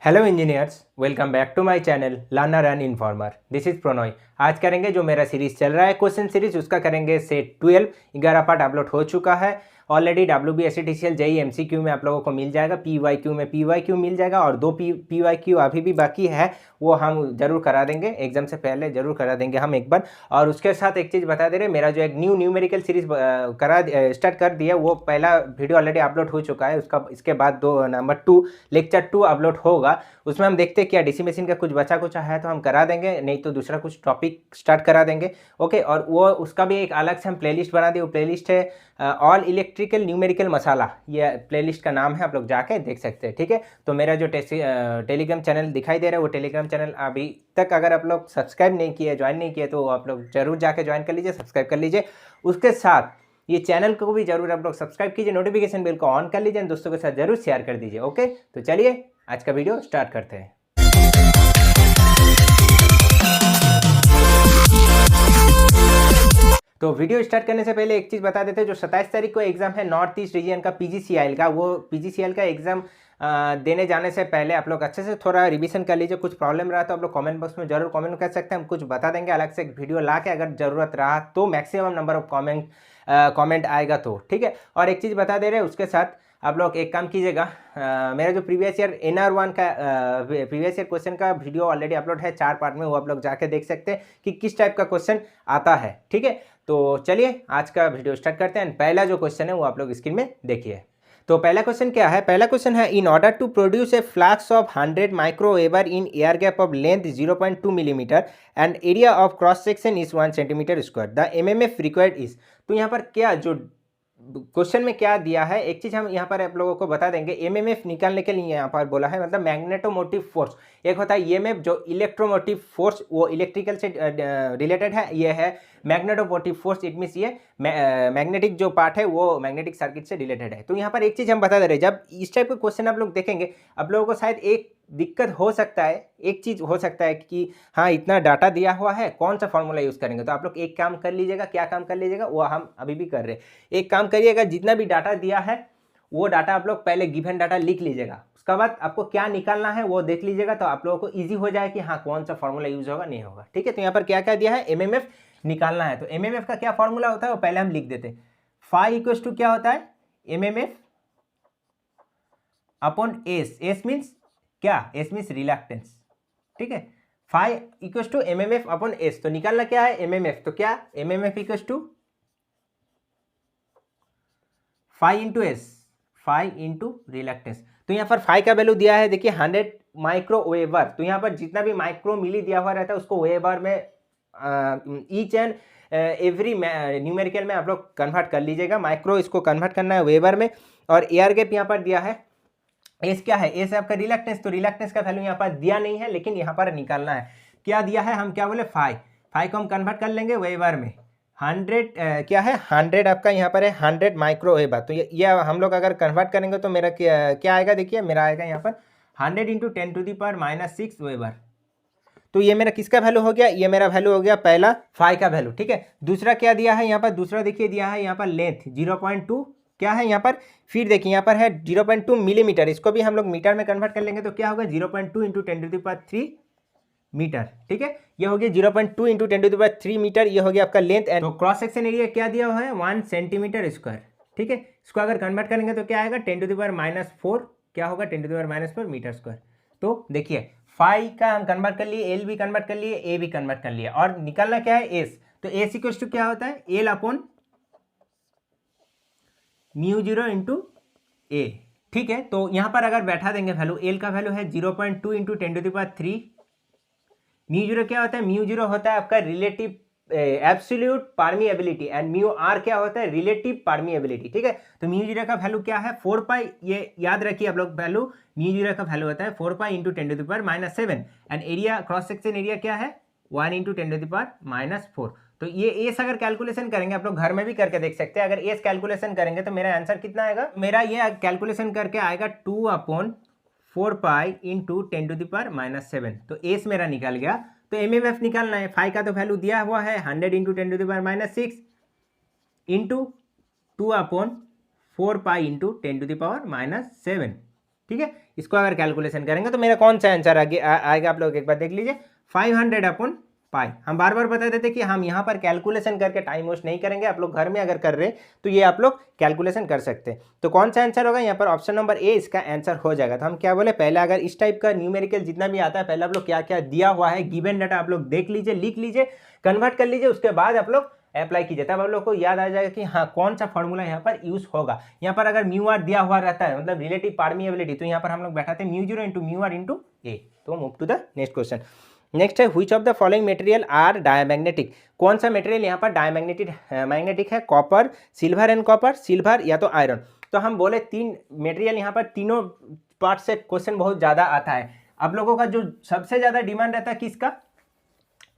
Hello engineers, welcome back to my channel learner and informer. This is Pronoy. आज करेंगे जो मेरा सीरीज चल रहा है क्वेश्चन सीरीज, उसका करेंगे सेट 12। 11 पार्ट अपलोड हो चुका है ऑलरेडी। WBSCTCL जेई MCQ में आप लोगों को मिल जाएगा, PYQ में PYQ मिल जाएगा और दो PYQ अभी भी बाकी है, वो हम जरूर करा देंगे। एग्जाम से पहले जरूर करा देंगे हम एक बार। और उसके साथ एक चीज़ बता दे रहे, मेरा जो एक न्यूमेरिकल सीरीज स्टार्ट कर दिया, वो पहला वीडियो ऑलरेडी अपलोड हो चुका है। उसका इसके बाद नंबर 2 लेक्चर 2 अपलोड होगा। उसमें हम देखते हैं क्या डेसिमेशन का कुछ बचा कुछ है तो हम करा देंगे, नहीं तो दूसरा कुछ टॉपिक स्टार्ट करा देंगे। ओके, और वो उसका भी एक अलग से हम प्लेलिस्ट बना दिए। वो प्लेलिस्ट है ऑल इलेक्ट्रिकल न्यूमेरिकल मसाला, ये प्लेलिस्ट का नाम है, आप लोग जाके देख सकते हैं। ठीक है, तो मेरा जो टेलीग्राम चैनल दिखाई दे रहा है, वो टेलीग्राम चैनल अभी तक अगर आप लोग सब्सक्राइब नहीं किए, ज्वाइन नहीं किए, तो आप लोग जरूर जाके ज्वाइन कर लीजिए, सब्सक्राइब कर लीजिए। उसके साथ ये चैनल को भी जरूर आप लोग सब्सक्राइब कीजिए, नोटिफिकेशन बिल को ऑन कर लीजिए, दोस्तों के साथ जरूर शेयर कर दीजिए। ओके, तो चलिए आज का वीडियो स्टार्ट करते हैं। तो वीडियो स्टार्ट करने से पहले एक चीज़ बता देते हैं, जो 27 तारीख को एग्जाम है नॉर्थ ईस्ट रीजन का PGCIL का, वो PGCIL का एग्जाम देने जाने से पहले आप लोग अच्छे से थोड़ा रिवीजन कर लीजिए। कुछ प्रॉब्लम रहा तो आप लोग कमेंट बॉक्स में जरूर कमेंट कर सकते हैं, हम कुछ बता देंगे अलग से एक वीडियो ला के, अगर ज़रूरत रहा तो मैक्सिमम नंबर ऑफ कमेंट आएगा तो। ठीक है, और एक चीज़ बता दे रहे हैं, उसके साथ आप लोग एक काम कीजिएगा, मेरा जो प्रीवियस ईयर NR1 का प्रीवियस ईयर क्वेश्चन का वीडियो ऑलरेडी अपलोड है 4 पार्ट में, वो आप लोग जाके देख सकते हैं कि किस टाइप का क्वेश्चन आता है। ठीक है, तो चलिए आज का वीडियो स्टार्ट करते हैं। पहला जो क्वेश्चन है वो आप लोग स्क्रीन में देखिए। तो पहला क्वेश्चन क्या है? पहला क्वेश्चन है, in order to produce a flux of 100 microweber in air gap of length 0.2 millimetre and area of cross section is 1 centimetre square, the MMF required is. तो यहाँ पर क्या जो क्वेश्चन में क्या दिया है, एक चीज हम यहाँ पर आप लोगों को बता देंगे। MMF निकालने के लिए यहाँ पर बोला है, मतलब मैग्नेटोमोटिव फोर्स। एक होता है EMF जो इलेक्ट्रोमोटिव फोर्स, वो इलेक्ट्रिकल से रिलेटेड है। ये है मैग्नेटोमोटिव फोर्स, इट मीन्स ये मैग्नेटिक जो पार्ट है वो मैग्नेटिक सर्किट से रिलेटेड है। तो यहाँ पर एक चीज हम बता दे रहे हैं, जब इस टाइप का क्वेश्चन आप लोग देखेंगे, आप लोगों को शायद एक दिक्कत हो सकता है, एक चीज हो सकता है कि हाँ इतना डाटा दिया हुआ है, कौन सा फॉर्मूला यूज करेंगे। तो आप लोग एक काम कर लीजिएगा, क्या काम कर लीजिएगा वो हम अभी भी कर रहे हैं। एक काम करिएगा, जितना भी डाटा दिया है वो डाटा आप लोग पहले गिवन डाटा लिख लीजिएगा, उसके बाद आपको क्या निकालना है वो देख लीजिएगा, तो आप लोगों को इजी हो जाए कि हाँ कौन सा फॉर्मूला यूज होगा नहीं होगा। ठीक है, तो यहाँ पर क्या क्या दिया है, MMF निकालना है। तो MMF का क्या फॉर्मूला होता है वो पहले हम लिख देते हैं। फाई इक्वल्स टू क्या होता है, MMF अपॉन एस मीन्स क्या, एस मीन्स रिलक्टेंस। ठीक है, phi equals to MMF upon S. तो निकालना क्या है, MMF। तो क्या, MMF equals to phi into S, phi into reluctance. तो यहाँ पर फाई का वैल्यू दिया है, देखिए 100 माइक्रोवेबर। तो यहाँ पर जितना भी माइक्रो मिली दिया हुआ रहता है उसको वेबर में ईच एंड एवरी न्यूमेरिकल में आप लोग कन्वर्ट कर लीजिएगा। माइक्रो इसको कन्वर्ट करना है वेबर में। और एयर गैप यहाँ पर दिया है, एस क्या है, एस है आपका रिलक्टेंस। तो रिलक्टेंस का वैल्यू यहाँ पर दिया नहीं है, लेकिन यहाँ पर निकालना है। क्या दिया है, हम क्या बोले, फाई। फाई को हम कन्वर्ट कर लेंगे वेबर में। 100 क्या है, 100 आपका यहाँ पर है 100 माइक्रोवेबर। तो ये हम लोग अगर कन्वर्ट करेंगे तो मेरा क्या आएगा, देखिए मेरा आएगा यहाँ पर 100 इंटू 10⁻⁻6 वेबर। तो ये मेरा किसका वैल्यू हो गया, ये मेरा वैल्यू हो गया पहला फाई का वैल्यू। ठीक है, दूसरा क्या दिया है यहाँ पर, दूसरा देखिए दिया है यहाँ पर लेंथ 0.2 क्या है यहाँ पर, फिर देखिए यहाँ पर है 0.2 मिलीमीटर। इसको भी हम लोग मीटर में कन्वर्ट कर लेंगे तो क्या होगा, 0.2 इंटू 10⁻³ मीटर। ठीक है, ये हो गया 0.2 इंटू 10⁻³ मीटर, ये हो गया आपका लेंथ। एंड तो क्रॉस सेक्शन एरिया क्या दिया हुआ है, 1 सेंटीमीटर स्क्वायर। ठीक है, इसको अगर कन्वर्ट करेंगे तो क्या आएगा, 10⁻⁻4 क्या होगा, 10⁻⁻4 मीटर स्क्वायर। तो देखिए फाई का हम कन्वर्ट कर लिए, एल भी कन्वर्ट कर लिए, ए भी कन्वर्ट कर लिया, और निकालना क्या है, एस। तो एस इक्वल टू क्या होता है, एल अपॉन μ0 इंटू ए। ठीक है, तो यहाँ पर अगर बैठा देंगे वैल्यू, एल का वैल्यू है 0.2 इंटू 10⁻³ μ0 क्या होता है, μ0 होता है आपका relative absolute permeability, and μr क्या होता है, रिलेटिव परमिएबिलिटी। ठीक है, तो μ0 का वैल्यू क्या है, 4 पाई। ये याद रखिए आप लोग, वैल्यू μ0 का वैल्यू होता है 4 pi into 10⁻⁷। And area, cross section area क्या है, 1 इंटू 10⁻⁴। तो ये एस अगर कैलकुलेशन करेंगे, आप लोग घर में भी करके देख सकते हैं। अगर एस कैलकुलेशन करेंगे तो मेरा आंसर कितना आएगा, मेरा ये कैलकुलेशन करके आएगा 2/4 पाई इंटू 10⁻⁷। तो एस मेरा निकल गया। तो MMF निकालना है, फाई का तो वैल्यू दिया हुआ है 100 इंटू 10⁻⁻6 इंटू 2/4 पाई इंटू 10⁻⁷। ठीक है, इसको अगर कैलकुलेशन करेंगे तो मेरा कौन सा आंसर आएगा आप लोग एक बार देख लीजिए, 500/पाई। हम बार बार बता देते कि हम यहाँ पर कैलकुलेशन करके टाइम वेस्ट नहीं करेंगे, आप लोग घर में अगर कर रहे तो ये आप लोग कैलकुलेशन कर सकते हैं। तो कौन सा आंसर होगा यहाँ पर, ऑप्शन नंबर ए इसका आंसर हो जाएगा। तो हम क्या बोले, पहले अगर इस टाइप का न्यूमेरिकल जितना भी आता है, पहले आप लोग क्या क्या दिया हुआ है गिवन डाटा आप लोग देख लीजिए, लिख लीजिए, कन्वर्ट कर लीजिए, उसके बाद आप लोग अप्लाई कीजिए, तब आप लोग को याद आ जाएगा कि हाँ कौन सा फॉर्मूला यहाँ पर यूज होगा। यहाँ पर अगर म्यू आर दिया हुआ रहता है, मतलब रिलेटिव परमिएबिलिटी, तो यहाँ पर हम लोग बैठाते हैं μ0 into mu R into A. तो move to the next question. Next है which of the following material are diamagnetic. कौन सा मटेरियल यहाँ पर मैग्नेटिक है, copper, silver and copper, silver या तो आयरन। तो हम बोले 3 मटेरियल, यहाँ पर तीनों पार्ट से क्वेश्चन बहुत ज़्यादा आता है। आप लोगों का जो सबसे ज़्यादा डिमांड रहता है किसका,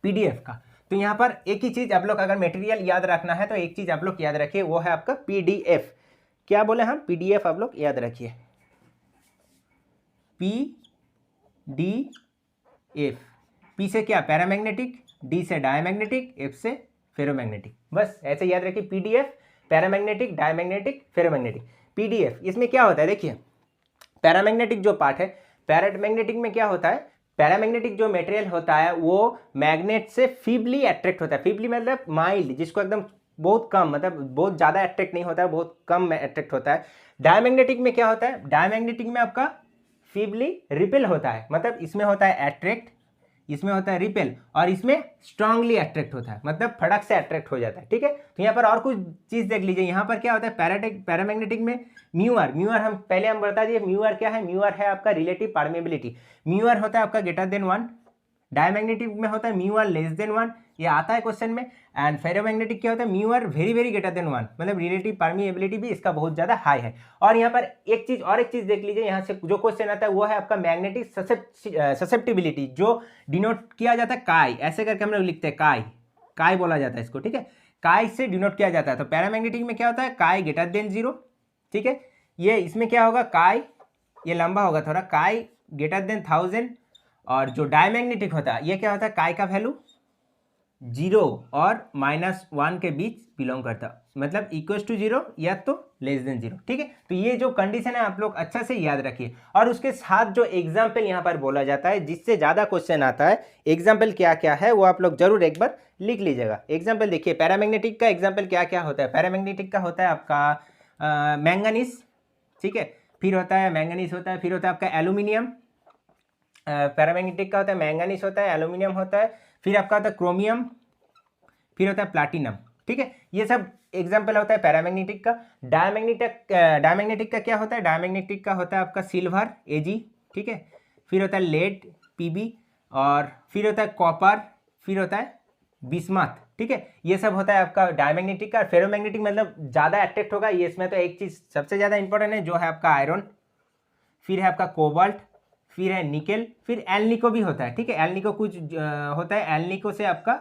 पीडीएफ का। तो यहाँ पर एक ही चीज़ आप लोग अगर मटेरियल याद रखना है तो एक चीज़ आप लोग याद रखिए, वो है आपका पीडीएफ। क्या बोले हम, पीडीएफ आप लोग याद रखिए, पीडीएफ। पी से क्या, पैरामैग्नेटिक, डी से डायमैग्नेटिक, एफ से फेरोमैग्नेटिक। बस ऐसे याद रखिए, PDF, paramagnetic, diamagnetic, ferromagnetic. PDF इसमें क्या होता है, देखिए पैरामैग्नेटिक जो पार्ट है, पैरामैग्नेटिक में क्या होता है, पैरामैग्नेटिक जो मटेरियल होता है वो मैग्नेट से फीबली अट्रैक्ट होता है। फीबली मतलब माइल्ड, जिसको एकदम बहुत कम, मतलब बहुत ज़्यादा अट्रैक्ट नहीं होता है, बहुत कम अट्रैक्ट होता है। डायमैग्नेटिक में क्या होता है, डायमैग्नेटिक में आपका फीबली रिपेल होता है, मतलब इसमें होता है अट्रैक्ट, इसमें होता है रिपेल, और इसमें स्ट्रांगली अट्रैक्ट होता है, मतलब फटक से अट्रैक्ट हो जाता है। ठीक है, तो यहाँ पर और कुछ चीज़ देख लीजिए, यहाँ पर क्या होता है, पैरामैग्नेटिक में म्यू आर हम पहले बता दिए, म्यू आर क्या है, म्यू आर है आपका रिलेटिव परमेबिलिटी। म्यू आर होता है आपका ग्रेटर देन 1, डायमैग्नेटिक में होता है म्यू आर लेस देन 1, ये आता है क्वेश्चन में। एंड फेरोमैग्नेटिक क्या होता है, mu R very very greater than 1, मतलब रिलेटिव परमिएबिलिटी भी इसका बहुत ज़्यादा हाई है। और यहाँ पर एक चीज़ देख लीजिए, यहाँ से जो क्वेश्चन आता है वो है आपका मैग्नेटिक ससेप्टिबिलिटी, जो डिनोट किया जाता है काई, ऐसे करके हम लोग लिखते हैं काई बोला जाता है इसको। ठीक है, काई से डिनोट किया जाता है। तो पैरामैग्नेटिक में क्या होता है, काई ग्रेटर देन 0। ठीक है, ये इसमें क्या होगा, काई, ये लंबा होगा थोड़ा, काई ग्रेटर देन 1000। और जो डायमैग्नेटिक होता है ये क्या होता है, काई का वैल्यू 0 और -1 के बीच बिलोंग करता है, मतलब इक्वल्स टू 0 या तो लेस देन 0। ठीक है, तो ये जो कंडीशन है आप लोग अच्छा से याद रखिए। और उसके साथ जो एग्जाम्पल यहाँ पर बोला जाता है, जिससे ज़्यादा क्वेश्चन आता है, एग्जाम्पल क्या क्या है वो आप लोग जरूर एक बार लिख लीजिएगा। एग्जाम्पल देखिए, पैरामैग्नेटिक का एग्जाम्पल क्या क्या होता है। पैरामैग्नेटिक का होता है आपका मैंगनीज, ठीक है, फिर होता है मैंगनीज होता है, फिर होता है आपका एल्यूमिनियम। पैरामैग्नेटिक का होता है मैंगनीज होता है, एल्यूमिनियम होता है, फिर आपका होता है क्रोमियम, फिर होता है प्लाटिनम। ठीक है, ये सब एग्जाम्पल होता है पैरामैग्नेटिक का। डायमैग्नेटिक का क्या होता है, डायमैग्नेटिक का होता है आपका सिल्वर Ag, ठीक है, फिर होता है लेड Pb, और फिर होता है कॉपर, फिर होता है बिस्मथ। ठीक है, ये सब होता है आपका डायमैग्नेटिक का। फेरोमैग्नेटिक मतलब ज़्यादा अट्रैक्ट होगा, ये इसमें तो एक चीज़ सबसे ज़्यादा इंपॉर्टेंट है, जो है आपका आयरन, फिर है आपका कोबाल्ट, फिर है निकेल, फिर एल्निको भी होता है। ठीक है, एल्निको कुछ होता है, एल्निको से आपका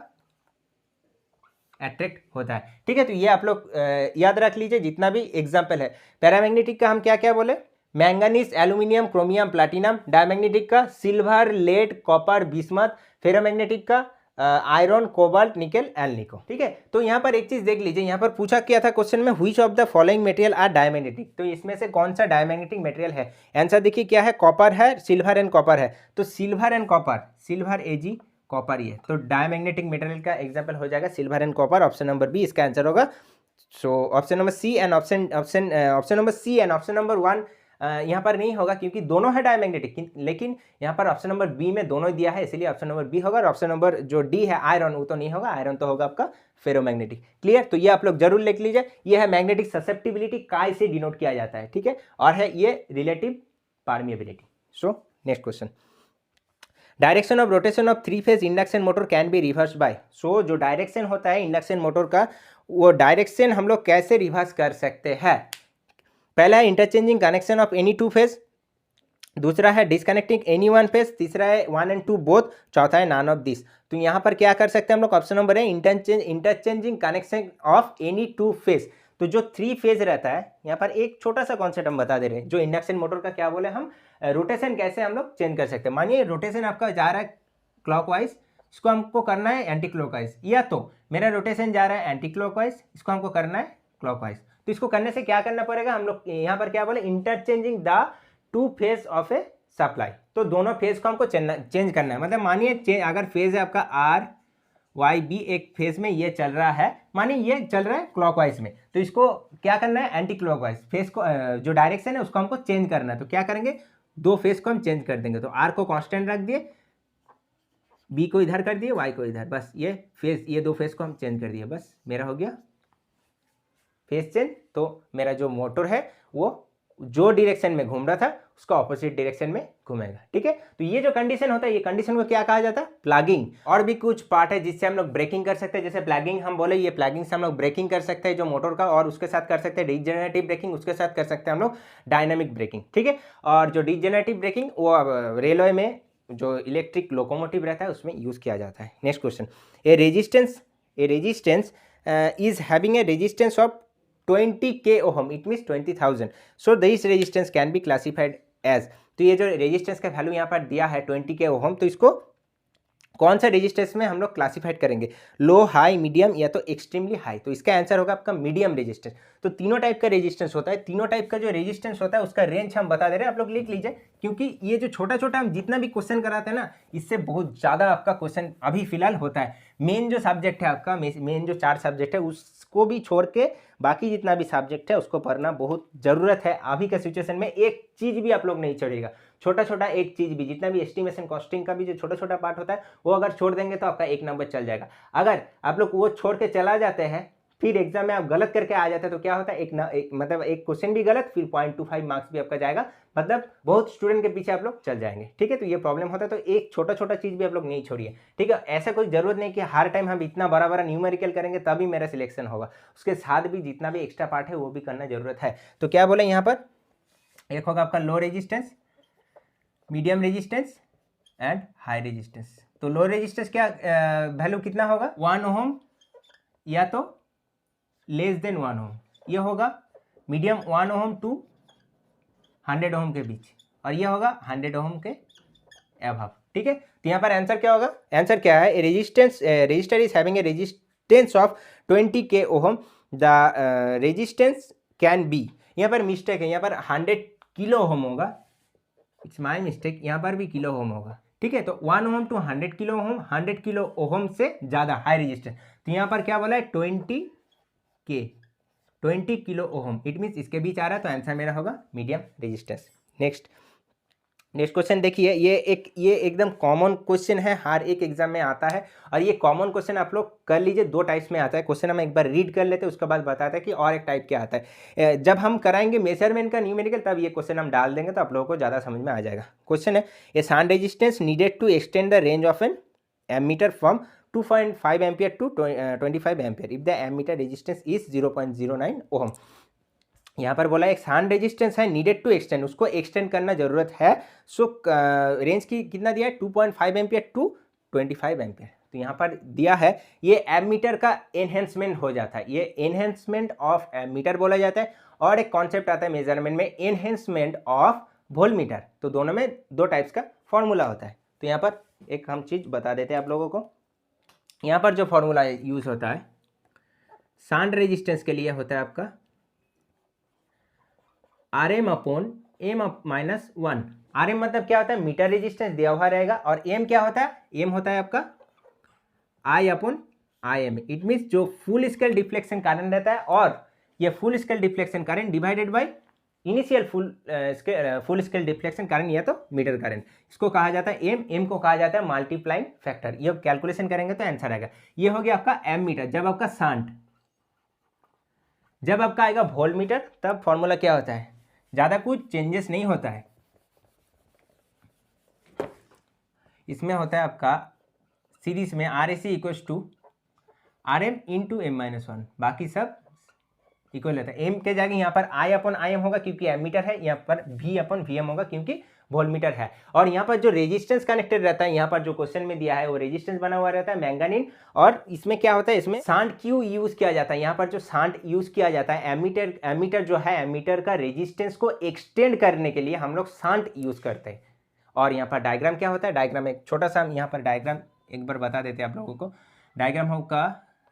अट्रैक्ट होता है। ठीक है, तो ये आप लोग याद रख लीजिए जितना भी एग्जाम्पल है। पैरामैग्नेटिक का हम क्या क्या बोले, manganese, aluminium, chromium, platinum. Diamagnetic का silver, lead, copper, bismuth. Ferromagnetic का आयरन, कोबाल्ट, निकेल, एल्निको। ठीक है, तो यहाँ पर एक चीज़ देख लीजिए, यहाँ पर पूछा क्या था क्वेश्चन में, which of the following material are diamagnetic. तो इसमें से कौन सा डायमैग्नेटिक मटेरियल है। आंसर देखिए क्या है, कॉपर है, सिल्वर एंड कॉपर है। तो silver and copper, silver Ag, copper ये, तो डायमैग्नेटिक मटेरियल का एग्जांपल हो जाएगा silver and copper. Option number B इसका आंसर होगा। So option number C and option number 1 यहाँ पर नहीं होगा, क्योंकि दोनों है डायमैग्नेटिक, लेकिन यहाँ पर ऑप्शन नंबर बी में दोनों दिया है, इसलिए ऑप्शन नंबर बी होगा। और ऑप्शन नंबर जो डी है आयरन, वो तो नहीं होगा, आयरन तो होगा आपका फेरोमैग्नेटिक। क्लियर, तो ये आप लोग जरूर लिख लीजिए। ये है मैग्नेटिक ससेप्टिबिलिटी, काय से डिनोट किया जाता है। ठीक है, और है ये relative permeability. So next question, direction of rotation of 3 phase induction motor can be reverse by. So जो डायरेक्शन होता है इंडक्शन मोटर का, वो डायरेक्शन हम लोग कैसे रिवर्स कर सकते हैं। पहला है interchanging connection of any 2 phase, दूसरा है डिसकनेक्टिंग एनी 1 फेज, तीसरा है 1 and 2 बोथ, चौथा है नॉन ऑफ दिस। तो यहाँ पर क्या कर सकते हैं हम लोग, ऑप्शन नंबर है interchanging connection of any 2 phase. तो जो 3 फेज रहता है, यहाँ पर एक छोटा सा कॉन्सेप्ट हम बता दे रहे हैं, जो इंडक्शन मोटर का क्या बोले हम, रोटेशन कैसे हम लोग चेंज कर सकते हैं। मानिए रोटेशन आपका जा रहा है क्लॉकवाइज, इसको हमको करना है एंटी क्लॉकवाइज, या तो मेरा रोटेशन जा रहा है एंटी क्लॉकवाइज, इसको हमको करना है क्लॉकवाइज। तो इसको करने से क्या करना पड़ेगा, हम लोग यहाँ पर क्या बोले, interchanging the two phase of A supply. तो दोनों फेज को हमको चेंज करना है। मतलब मानिए अगर फेज है आपका आर वाई बी, एक फेज में ये चल रहा है, मानिए ये चल रहा है क्लॉकवाइज में, तो इसको क्या करना है, एंटी क्लॉकवाइज फेज को जो डायरेक्शन है उसको हमको चेंज करना है। तो क्या करेंगे, दो फेज को हम चेंज कर देंगे। तो आर को कांस्टेंट रख दिए, बी को इधर कर दिए, वाई को इधर, बस ये फेज, ये दो फेज को हम चेंज कर दिए, बस मेरा हो गया फेज चेंज। तो मेरा जो मोटर है वो जो डायरेक्शन में घूम रहा था उसका ऑपोजिट डायरेक्शन में घूमेगा। ठीक है, तो ये जो कंडीशन होता है, ये कंडीशन को क्या कहा जाता है, प्लगिंग। और भी कुछ पार्ट है जिससे हम लोग ब्रेकिंग कर सकते हैं। जैसे प्लगिंग हम बोले, ये प्लगिंग से हम लोग ब्रेकिंग कर सकते हैं जो मोटर का, और उसके साथ कर सकते हैं डिजेनरेटिव ब्रेकिंग, उसके साथ कर सकते हैं हम लोग डायनामिक ब्रेकिंग। ठीक है, और जो डिजेनरेटिव ब्रेकिंग वो रेलवे में जो इलेक्ट्रिक लोकोमोटिव रहता है उसमें यूज किया जाता है। Next question, A resistance is having a resistance of 20k ohm, it means 20,000, so this resistance can be classified as। तो ये जो रेजिस्टेंस का वैल्यू यहाँ पर दिया है 20k ओम, तो इसको कौन सा रेजिस्टेंस में हम लोग क्लासिफाइड करेंगे, लो, हाई, मीडियम या तो एक्सट्रीमली हाई। तो इसका आंसर होगा आपका मीडियम रेजिस्टेंस। तो तीनों टाइप का रेजिस्टेंस होता है, तीनों टाइप का जो रेजिस्टेंस होता है उसका रेंज हम बता दे रहे हैं, आप लोग लिख लीजिए, क्योंकि ये जो छोटा छोटा हम जितना भी क्वेश्चन कराते हैं ना, इससे बहुत ज़्यादा आपका क्वेश्चन अभी फिलहाल होता है। मेन जो सब्जेक्ट है आपका, मेन जो 4 सब्जेक्ट है उसको भी छोड़ के बाकी जितना भी सब्जेक्ट है उसको पढ़ना बहुत ज़रूरत है अभी के सिचुएशन में। एक चीज़ भी आप लोग नहीं छोड़िएगा, छोटा छोटा एक चीज़ भी, जितना भी एस्टिमेशन कॉस्टिंग का भी जो छोटा छोटा पार्ट होता है वो अगर छोड़ देंगे तो आपका 1 नंबर चल जाएगा। अगर आप लोग वो छोड़ के चला जाते हैं, फिर एग्जाम में आप गलत करके आ जाते हैं, तो क्या होता है, मतलब एक क्वेश्चन भी गलत, फिर 0.25 मार्क्स भी आपका जाएगा, मतलब बहुत स्टूडेंट के पीछे आप लोग चल जाएंगे। ठीक है, तो ये प्रॉब्लम होता है। तो एक छोटा छोटा चीज़ भी आप लोग नहीं छोड़िए। ठीक है, ऐसा कोई जरूरत नहीं कि हर टाइम हम इतना बड़ा बड़ा न्यूमेरिकल करेंगे तभी मेरा सिलेक्शन होगा, उसके साथ भी जितना भी एक्स्ट्रा पार्ट है वो भी करना जरूरत है। तो क्या बोले यहाँ पर, एक होगा आपका low resistance, medium resistance and high resistance. तो लो रेजिस्टेंस क्या वैल्यू कितना होगा, 1 ओम या तो लेस देन 1 ओम, ये होगा। मीडियम 1 ओम टू 100 ओम के बीच, और ये होगा 100 ओम के अबव। ठीक है, तो यहाँ पर आंसर क्या होगा, आंसर क्या है, register is having a resistance of 20k ohm, the resistance can be, यहाँ पर मिस्टेक है, यहाँ पर 100 किलो ओम होगा, इट्स माई मिस्टेक, यहाँ पर भी किलो ओम होगा। ठीक है, तो 1 ohm to 100 kilo ohm, 100 kilo ohm से ज़्यादा हाई रेजिस्टेंस। तो यहाँ पर क्या बोला है, 20 किलो ओम, इट मीन्स इसके बीच आ रहा है, तो आंसर मेरा होगा मीडियम रेजिस्टेंस। नेक्स्ट क्वेश्चन देखिए, ये एकदम कॉमन क्वेश्चन है, हर एक एग्जाम में आता है, और ये कॉमन क्वेश्चन आप लोग कर लीजिए। 2 टाइप्स में आता है क्वेश्चन, हम एक बार रीड कर लेते हैं, उसके बाद बताते हैं कि और एक टाइप क्या आता है। जब हम कराएंगे मेजरमेंट का न्यूमेरिकल, तब ये क्वेश्चन हम डाल देंगे, तो आप लोगों को ज़्यादा समझ में आ जाएगा। क्वेश्चन है, a shunt resistance needed to extend the range of an ammeter from 2.5 ampere to 25 ampere if the ammeter resistance is 0.09 ohm. यहाँ पर बोला एक शांट रेजिस्टेंस है, नीडेड टू एक्सटेंड, उसको एक्सटेंड करना जरूरत है। सो रेंज की कितना दिया है, 2.5 एम्पियर टू 25 एम्पियर। तो यहाँ पर दिया है, ये एमीटर का एनहेंसमेंट हो जाता है, ये एनहेंसमेंट ऑफ एमीटर बोला जाता है। और एक कॉन्सेप्ट आता है मेजरमेंट में, एनहेंसमेंट ऑफ वोल्टमीटर। तो दोनों में 2 टाइप्स का फॉर्मूला होता है। तो यहाँ पर एक हम चीज़ बता देते हैं आप लोगों को। यहाँ पर जो फॉर्मूला यूज होता है शांट रेजिस्टेंस के लिए होता है आपका RM upon M minus 1। RM मतलब क्या होता है, मीटर रेजिस्टेंस दिया हुआ रहेगा, और M क्या होता है, M होता है आपका I upon IM। It means जो फुल स्केल डिफ्लेक्शन करंट रहता है, और ये full scale deflection current divided by initial full scale deflection current या तो मीटर करंट, इसको कहा जाता है M को कहा जाता है मल्टीप्लाइंग फैक्टर। ये कैलकुलेशन करेंगे तो आंसर आएगा। ये हो गया आपका एम मीटर। जब आपका शांट, जब आपका आएगा वोल्ट मीटर, तब फॉर्मूला क्या होता है, ज़्यादा कुछ चेंजेस नहीं होता है। इसमें होता है आपका सीरीज में RAC equals to RM into M-1, बाकी सब इक्वल रहता है। M के जगह यहाँ पर I अपॉन IM होगा क्योंकि एमीटर है, यहाँ पर V अपॉन VM होगा क्योंकि वोल्टमीटर है। और यहाँ पर जो रेजिस्टेंस कनेक्टेड रहता है, यहाँ पर जो क्वेश्चन में दिया है वो रेजिस्टेंस बना हुआ रहता है मैंगानीन। और इसमें क्या होता है, इसमें शांट क्यों यूज किया जाता है, यहाँ पर जो शांट यूज किया जाता है, एमीटर जो है, एमीटर का रेजिस्टेंस को एक्सटेंड करने के लिए हम लोग शांट यूज करते हैं। और यहाँ पर डायग्राम क्या होता है, डायग्राम एक छोटा सा यहाँ पर डायग्राम एक बार बता देते हैं आप लोगों को। डायग्राम होगा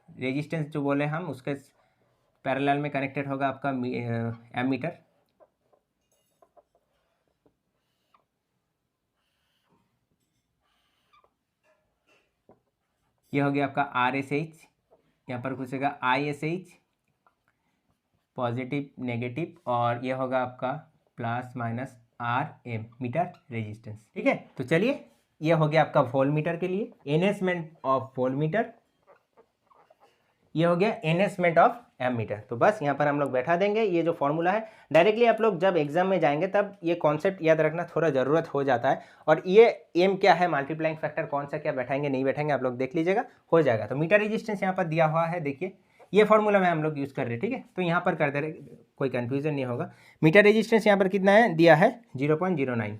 रेजिस्टेंस जो बोले हम, उसके पैरेलल में कनेक्टेड होगा आपका एमीटर। ये हो गया आपका RSH, यहाँ पर पूछेगा ISH, पॉजिटिव नेगेटिव, और ये होगा आपका plus minus RM metre resistance. ठीक है, तो चलिए ये हो गया आपका वोल्टमीटर के लिए एनहेंसमेंट ऑफ वोल्टमीटर, ये हो गया एनहेंसमेंट ऑफ एमीटर। तो बस यहाँ पर हम लोग बैठा देंगे, ये जो फॉर्मूला है डायरेक्टली आप लोग जब एग्जाम में जाएंगे तब ये कॉन्सेप्ट याद रखना थोड़ा ज़रूरत हो जाता है। और ये एम क्या है, मल्टीप्लाइंग फैक्टर कौन सा क्या बैठाएंगे नहीं बैठाएंगे आप लोग देख लीजिएगा, हो जाएगा। तो मीटर रेजिस्टेंस यहाँ पर दिया हुआ है, देखिए ये फॉर्मूला में हम लोग यूज़ कर रहे हैं। ठीक है, तो यहाँ पर कर दे रहे, कोई कन्फ्यूजन नहीं होगा। मीटर रेजिस्टेंस यहाँ पर कितना है दिया है 0.09,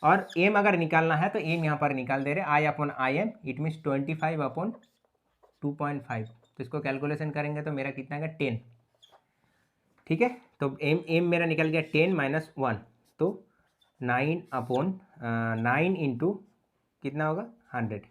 और एम अगर निकालना है तो एम यहाँ पर निकाल दे रहे I/IM, इट मीन्स 25/2.5। तो इसको कैलकुलेशन करेंगे तो मेरा कितना आएगा 10। ठीक है, तो एम मेरा निकल गया 10 - 1, तो 9/9 इंटू कितना होगा 100,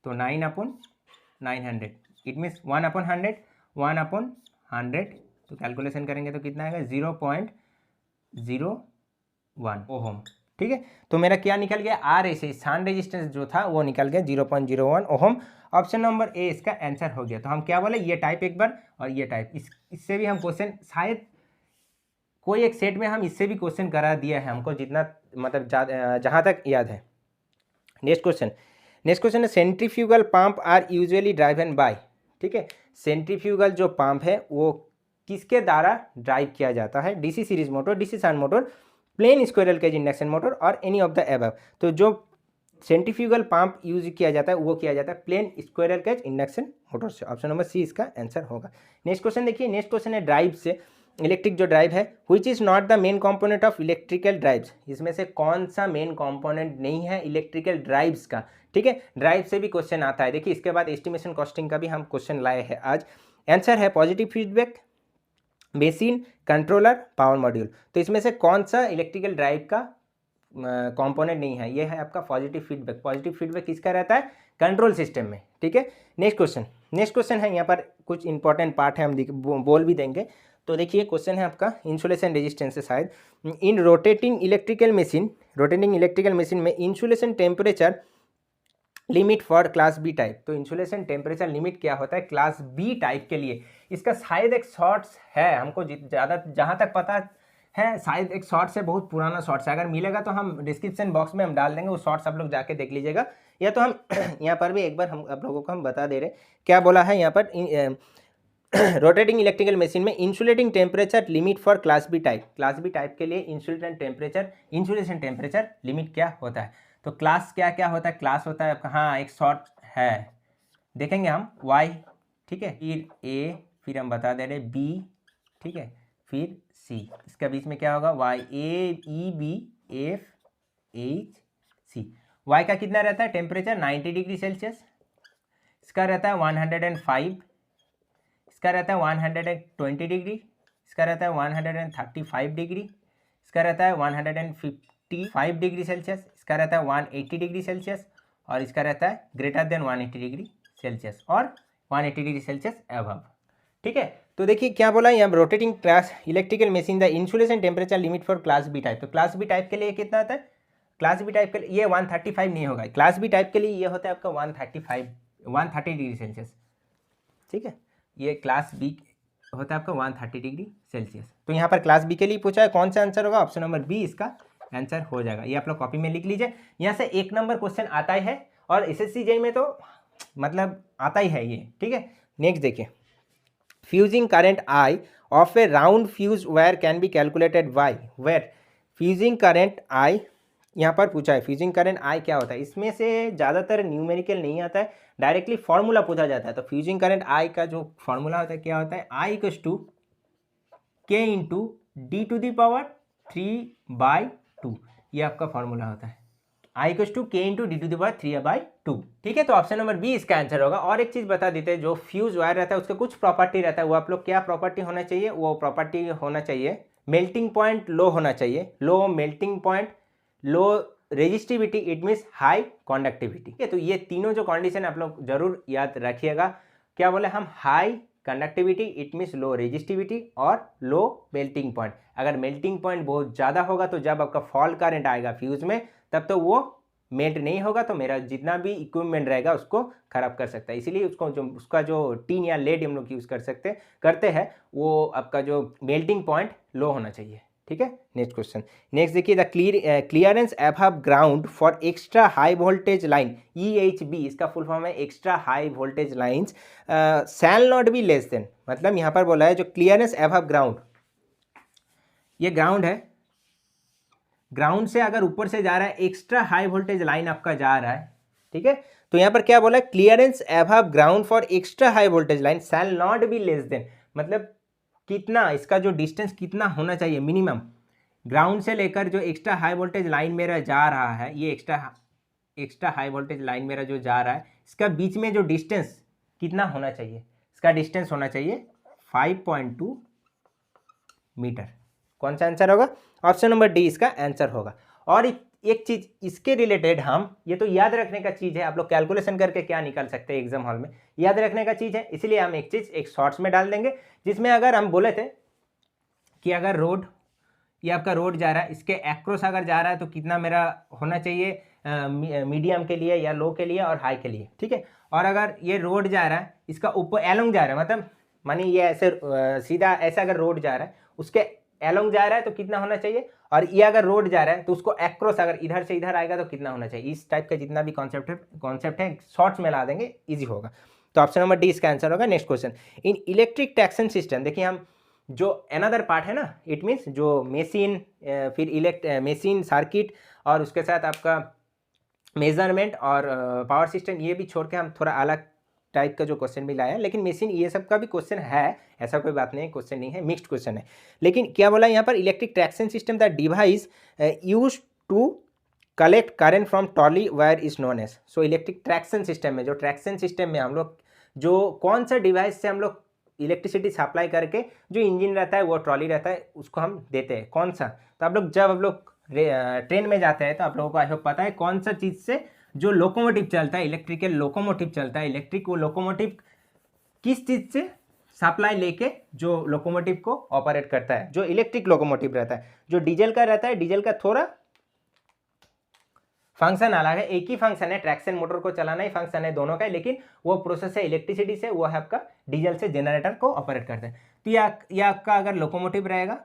तो 9/900, इट मीन्स 1/100, 1/100, तो कैलकुलेशन करेंगे तो कितना आएगा 0.01 ओहम। ठीक है, तो मेरा क्या निकल गया RSH स्थान रेजिस्टेंस जो था वो निकल गया 0.01 ओहम। ऑप्शन नंबर ए इसका आंसर हो गया। तो हम क्या बोले, ये टाइप एक बार और ये टाइप, इससे भी हम क्वेश्चन शायद कोई एक सेट में हम इससे भी क्वेश्चन करा दिया है हमको, जितना मतलब जहाँ तक याद है। नेक्स्ट क्वेश्चन है centrifugal pump are usually driven by. ठीक है, सेंट्रीफ्यूगल जो पंप है वो किसके द्वारा ड्राइव किया जाता है, DC series motor, DC shunt motor, plain squirrel cage induction motor और एनी ऑफ द अबव। तो जो सेंट्रीफ्यूगल पंप यूज किया जाता है वो किया जाता है plain squirrel cage induction motor से। ऑप्शन नंबर सी इसका आंसर होगा। नेक्स्ट क्वेश्चन देखिए, नेक्स्ट क्वेश्चन है ड्राइव से, इलेक्ट्रिक जो ड्राइव है, which is not the main component of electrical drives. इसमें से कौन सा मेन कंपोनेंट नहीं है इलेक्ट्रिकल ड्राइव्स का। ठीक है, ड्राइव से भी क्वेश्चन आता है। देखिए इसके बाद एस्टिमेशन कॉस्टिंग का भी हम क्वेश्चन लाए हैं आज। आंसर है positive feedback, basin, controller, power module. तो इसमें से कौन सा इलेक्ट्रिकल ड्राइव का कंपोनेंट नहीं है, ये है आपका पॉजिटिव फीडबैक। पॉजिटिव फीडबैक किसका रहता है, कंट्रोल सिस्टम में। ठीक है, नेक्स्ट क्वेश्चन है, यहाँ पर कुछ इंपॉर्टेंट पार्ट है, हम बोल भी देंगे। तो देखिए क्वेश्चन है आपका इंसुलेशन रेजिस्टेंस से शायद, इन रोटेटिंग इलेक्ट्रिकल मशीन में insulation temperature limit for class B type. तो इंसुलेशन टेम्परेचर लिमिट क्या होता है क्लास बी टाइप के लिए, इसका शायद एक शॉर्ट्स है, हमको ज़्यादा जहाँ तक पता है शायद एक शॉर्ट्स है, बहुत पुराना शॉर्ट्स है। अगर मिलेगा तो हम डिस्क्रिप्शन बॉक्स में हम डाल देंगे, वो शॉर्ट्स आप लोग जाके देख लीजिएगा। या तो हम यहाँ पर भी एक बार हम आप लोगों को हम बता दे रहे क्या बोला है यहाँ पर, रोटेटिंग इलेक्ट्रिकल मशीन में insulating temperature limit for class B type के लिए इंसुलेशन टेम्परेचर लिमिट क्या होता है। तो क्लास क्या क्या होता है, क्लास होता है आपका, हाँ एक शॉर्ट है, देखेंगे हम Y। ठीक है, फिर A, फिर हम बता दे रहे B, ठीक है, फिर C, इसका बीच में क्या होगा YAEBFHC। Y का कितना रहता है टेम्परेचर 90 डिग्री सेल्सियस, इसका रहता है 105, इसका रहता है 120 डिग्री, इसका रहता है 135 डिग्री, इसका रहता है 155 डिग्री सेल्सियस, इसका रहता है 180 डिग्री सेल्सियस, और इसका रहता है ग्रेटर देन 180 डिग्री सेल्सियस और 180 डिग्री सेल्सियस अबव। ठीक है, तो देखिए क्या बोला यहाँ rotating class electrical machine the insulation temperature limit for class B type. तो क्लास बी टाइप के लिए कितना आता है, क्लास बी टाइप के लिए ये 135 नहीं होगा, क्लास बी टाइप के लिए ये होता है आपका 130 डिग्री सेल्सियस। ठीक है, ये क्लास बी होता है आपका 130 डिग्री सेल्सियस। तो यहाँ पर क्लास बी के लिए पूछा है, कौन सा आंसर होगा, ऑप्शन नंबर बी इसका आंसर हो जाएगा। ये आप लोग कॉपी में लिख लीजिए, यहाँ से 1 नंबर क्वेश्चन आता ही है, और SSC JEE में तो मतलब आता ही है ये। ठीक है, नेक्स्ट देखिए, fusing current I of a round fuse wire can be calculated by where. Fusing current I यहाँ पर पूछा है, फ्यूजिंग करंट I क्या होता है, इसमें से ज़्यादातर न्यूमेरिकल नहीं आता है, डायरेक्टली फॉर्मूला पूछा जाता है। तो फ्यूजिंग करंट I का जो फॉर्मूला होता है क्या होता है, I = K × D⁻3/2, ये आपका फॉर्मूला होता है, I = K × D⁻3/2। ठीक है, तो ऑप्शन नंबर बी इसका आंसर होगा। और एक चीज़ बता देते हैं, जो फ्यूज वायर रहता है उसका कुछ प्रॉपर्टी रहता है, वो आप लोग क्या प्रॉपर्टी होना चाहिए, वो प्रॉपर्टी होना चाहिए मेल्टिंग पॉइंट लो होना चाहिए, low melting point, low resistivity, it means high conductivity. ठीक है, तो ये तीनों जो कंडीशन आप लोग जरूर याद रखिएगा। क्या बोले हम, high conductivity, it means low resistivity, और लो मेल्टिंग पॉइंट। अगर मेल्टिंग पॉइंट बहुत ज़्यादा होगा तो जब आपका फॉल करंट आएगा फ्यूज में तब तो वो मेल्ट नहीं होगा तो मेरा जितना भी इक्विपमेंट रहेगा उसको खराब कर सकता है। इसीलिए उसका जो टीन या लेड हम लोग यूज़ करते हैं वो आपका जो मेल्टिंग पॉइंट लो होना चाहिए। ठीक है, नेक्स्ट क्वेश्चन। नेक्स्ट देखिए, the clearance above ground for extra high voltage line, EHB इसका फुल फॉर्म है extra high voltage lines shall not be less than. मतलब यहाँ पर बोला है जो क्लियरेंस अबव ग्राउंड, ये ग्राउंड है, ग्राउंड से अगर ऊपर से जा रहा है एक्स्ट्रा हाई वोल्टेज लाइन आपका जा रहा है, ठीक है, तो यहाँ पर क्या बोला है, clearance above ground for extra high voltage line shall not be less than. मतलब कितना, इसका जो डिस्टेंस कितना होना चाहिए मिनिमम, ग्राउंड से लेकर जो एक्स्ट्रा हाई वोल्टेज लाइन मेरा जा रहा है, ये एक्स्ट्रा हाई वोल्टेज लाइन मेरा जो जा रहा है, इसका बीच में जो डिस्टेंस कितना होना चाहिए, इसका डिस्टेंस होना चाहिए 5.2 मीटर। कौन सा आंसर होगा? ऑप्शन नंबर डी इसका आंसर होगा। और एक चीज इसके रिलेटेड, हम ये तो याद रखने का चीज़ है, आप लोग कैलकुलेशन करके क्या निकाल सकते हैं एग्जाम हॉल में, याद रखने का चीज़ है, इसलिए हम एक चीज़ एक शॉर्ट्स में डाल देंगे, जिसमें अगर हम बोले थे कि अगर रोड, ये आपका रोड जा रहा है, इसके एक्रॉस अगर जा रहा है तो कितना मेरा होना चाहिए मीडियम के लिए या लो के लिए और हाई के लिए, ठीक है। और अगर ये रोड जा रहा है, इसका ऊपर एलोंग जा रहा है, मतलब मानिए ये ऐसे सीधा ऐसा अगर रोड जा रहा है, उसके एलोंग जा रहा है तो कितना होना चाहिए, और ये अगर रोड जा रहा है तो उसको एक्रॉस अगर इधर से इधर आएगा तो कितना होना चाहिए। इस टाइप का जितना भी कॉन्सेप्ट है शॉर्ट्स में ला देंगे, इजी होगा। तो ऑप्शन नंबर डी इसका आंसर होगा। नेक्स्ट क्वेश्चन, इन इलेक्ट्रिक ट्रैक्शन सिस्टम, देखिए हम जो अनदर पार्ट है ना, इट मीन्स जो मशीन, फिर मशीन सर्किट और उसके साथ आपका मेजरमेंट और पावर सिस्टम, ये भी छोड़ के हम थोड़ा अलग टाइप का जो क्वेश्चन भी लाया है, लेकिन मशीन ये सब का भी क्वेश्चन है, ऐसा कोई बात नहीं, क्वेश्चन नहीं है, मिक्स्ड क्वेश्चन है। लेकिन क्या बोला यहाँ पर, electric traction system the device use to collect current from trolley wire is known as. So electric traction system में, जो ट्रैक्शन सिस्टम में हम लोग जो कौन सा डिवाइस से हम लोग इलेक्ट्रिसिटी सप्लाई करके जो इंजन रहता है, वो ट्रॉली रहता है, उसको हम देते हैं, कौन सा। तो आप लोग जब आप लोग ट्रेन में जाते हैं तो आप लोगों को आई होप पता है कौन सा चीज़ से जो लोकोमोटिव चलता है, इलेक्ट्रिकल लोकोमोटिव चलता है, इलेक्ट्रिक, वो लोकोमोटिव किस चीज़ से सप्लाई लेके जो लोकोमोटिव को ऑपरेट करता है, जो इलेक्ट्रिक लोकोमोटिव रहता है। जो डीजल का रहता है, डीजल का थोड़ा फंक्शन अलग है, एक ही फंक्शन है, ट्रैक्शन मोटर को चलाना ही फंक्शन है दोनों का, लेकिन वो प्रोसेस है इलेक्ट्रिसिटी से, वो है आपका डीजल से जनरेटर को ऑपरेट करता है। तो ये आपका अगर लोकोमोटिव रहेगा,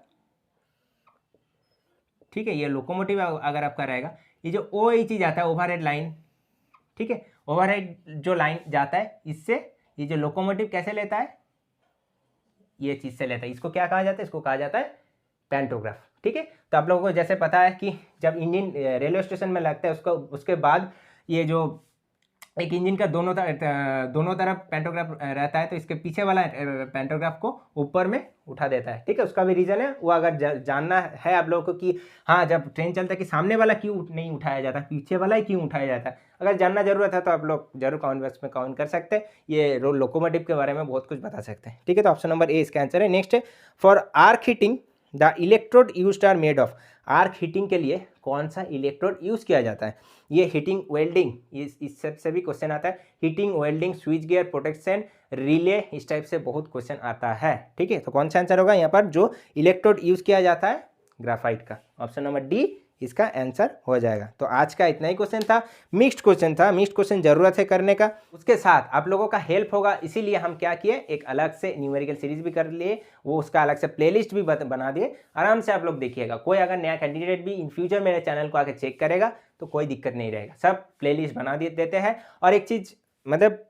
ठीक है, ये लोकोमोटिव अगर आपका रहेगा, ये जो OH जाता है ओवरहेड लाइन, ठीक है, ओवरहेड जो लाइन जाता है, इससे ये जो लोकोमोटिव कैसे लेता है, ये चीज़ से लेता है, इसको क्या कहा जाता है, इसको कहा जाता है पैंटोग्राफ, ठीक है। तो आप लोगों को जैसे पता है कि जब इंजन रेलवे स्टेशन में लगता है, उसके बाद ये जो एक इंजन का दोनों तरफ पैंटोग्राफ रहता है, तो इसके पीछे वाला पैंटोग्राफ को ऊपर में उठा देता है, ठीक है। उसका भी रीज़न है, वो अगर जानना है आप लोगों को कि हाँ जब ट्रेन चलता है कि सामने वाला क्यों नहीं उठाया जाता, पीछे वाला ही क्यों उठाया जाता है, अगर जानना जरूरत है तो आप लोग जरूर कमेंट बॉक्स में कमेंट कर सकते हैं, ये लोकोमोटिव के बारे में बहुत कुछ बता सकते हैं, ठीक है। तो ऑप्शन नंबर ए इसका आंसर है। नेक्स्ट है, for arc heating the electrode used are made of. Arc heating के लिए कौन सा इलेक्ट्रोड यूज़ किया जाता है, ये हीटिंग वेल्डिंग, इस सब से भी क्वेश्चन आता है, heating welding, switch gear, protection, relay, इस टाइप से बहुत क्वेश्चन आता है, ठीक है। तो कौन सा आंसर होगा यहाँ पर, जो इलेक्ट्रोड यूज़ किया जाता है ग्राफाइट का, ऑप्शन नंबर डी इसका आंसर हो जाएगा। तो आज का इतना ही क्वेश्चन था, मिक्स्ड क्वेश्चन था, मिक्स्ड क्वेश्चन जरूरत है करने का, उसके साथ आप लोगों का हेल्प होगा, इसीलिए हम क्या किए, एक अलग से न्यूमेरिकल सीरीज भी कर लिए, वो उसका अलग से प्लेलिस्ट भी बना दिए, आराम से आप लोग देखिएगा। कोई अगर नया कैंडिडेट भी इन फ्यूचर मेरे चैनल को आके चेक करेगा तो कोई दिक्कत नहीं रहेगा, सब प्लेलिस्ट बना देते हैं। और एक चीज़ मतलब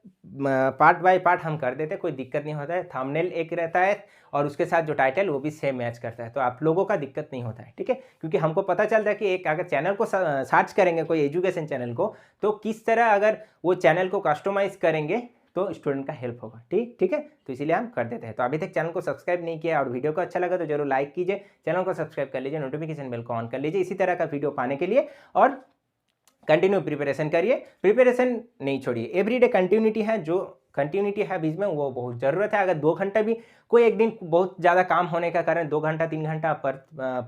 पार्ट बाय पार्ट हम कर देते, कोई दिक्कत नहीं होता है, थंबनेल एक रहता है और उसके साथ जो टाइटल वो भी सेम मैच करता है, तो आप लोगों का दिक्कत नहीं होता है, ठीक है। क्योंकि हमको पता चलता है कि एक अगर चैनल को सर्च करेंगे कोई एजुकेशन चैनल को, तो किस तरह अगर वो चैनल को कस्टमाइज करेंगे तो स्टूडेंट का हेल्प होगा, ठीक है। तो इसीलिए हम कर देते हैं। तो अभी तक चैनल को सब्सक्राइब नहीं किया और वीडियो को अच्छा लगा तो जरूर लाइक कीजिए, चैनल को सब्सक्राइब कर लीजिए, नोटिफिकेशन बेल को ऑन कर लीजिए इसी तरह का वीडियो पाने के लिए, और कंटिन्यू प्रिपरेशन करिए, प्रिपरेशन नहीं छोड़िए, एवरीडे कंटिन्यूटी है, जो कंटिन्यूटी है बीच में वो बहुत ज़रूरत है। अगर 2 घंटा भी कोई एक दिन बहुत ज़्यादा काम होने का कारण 2 घंटा 3 घंटा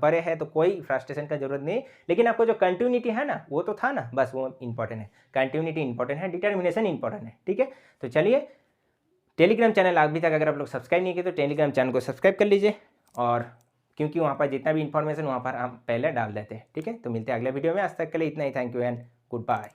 परे है तो कोई फ्रस्ट्रेशन का जरूरत नहीं, लेकिन आपको जो कंटिन्यूटी है ना वो तो था ना, बस वो इंपॉर्टेंट है, कंटिन्यूटी इंपॉर्टेंट है, डिटर्मिनेशन इंपॉर्टेंट है, ठीक है। तो चलिए, टेलीग्राम चैनल अभी तक अगर आप लोग सब्सक्राइब नहीं किए तो टेलीग्राम चैनल को सब्सक्राइब कर लीजिए, और क्योंकि वहाँ पर जितना भी इन्फॉर्मेशन वहाँ पर हम पहले डाल देते हैं, ठीक है। तो मिलते हैं अगले वीडियो में, आज तक के लिए इतना ही, thank you and good bye.